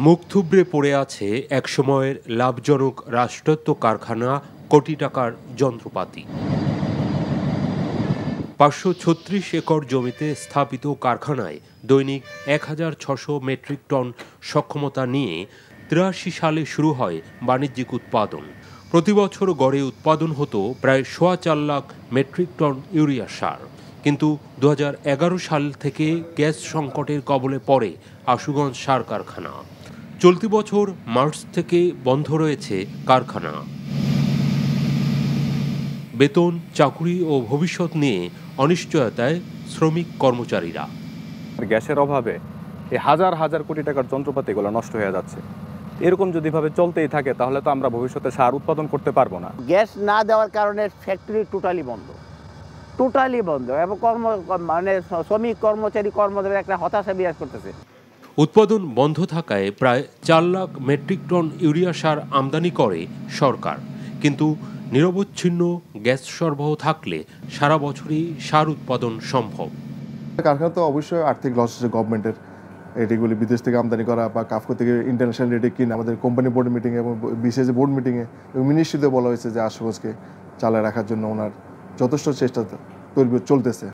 মুখ থুবড়ে পড়ে আছে একসময়ের লাভজনক রাষ্ট্রায়ত্ত কারখানা, কোটি টাকার যন্ত্রপাতি। ৫৩৬ একর জমিতে স্থাপিত কারখানায় দৈনিক ১,৬০০ মেট্রিক টন সক্ষমতা নিয়ে ৮৩ সালে শুরু হয় বাণিজ্যিক উৎপাদন। প্রতিবছর গড়ে উৎপাদন হতো প্রায় ৪.৫ লাখ মেট্রিক টন ইউরিয়া সার। কিন্তু ২০১১ সাল থেকে গ্যাস সংকটের কবলে পড়ে আশুগঞ্জ সার কারখানা। চলতি বছর মার্চ থেকে বন্ধ রয়েছে কারখানা। বেতন, চাকুরি ও ভবিষ্যৎ নিয়ে অনিশ্চয়তায় শ্রমিক কর্মচারীরা। গ্যাসের অভাবে এই হাজার হাজার কোটি টাকার যন্ত্রপাতিগুলো নষ্ট হয়ে যাচ্ছে। এরকম যদি ভাবে চলতেই থাকে তাহলে তো আমরা ভবিষ্যতে সার উৎপাদন করতে পারবো না। গ্যাস না দেওয়ার কারণে ফ্যাক্টরি টোটালি বন্ধ এবং শ্রমিক কর্মচারীদের একটা হতাশা বিরাজ করতেছে। উৎপাদন বন্ধ থাকায় প্রায় ৪ লাখ মেট্রিক টন ইউরিয়া সার আমদানি করে সরকার। কিন্তু নিরবচ্ছিন্ন গ্যাস সরবরাহ থাকলে সারা বছরই সার উৎপাদন সম্ভব। কারখানা তো অবশ্যই আর্থিক লস হচ্ছে গভর্নমেন্টের। এটিগুলি বিদেশ থেকে আমদানি করা বা কাফকো থেকে ইন্টারন্যাশনাল রেটে কিনে আমাদের কোম্পানি বোর্ড মিটিংয়ে এবং বিসিএস বোর্ড মিটিংয়ে এবং মিনিস্ট্রিতে বলা হয়েছে যে আশুগঞ্জকে চালায় রাখার জন্য ওনার যথেষ্ট চেষ্টা চলতেছে।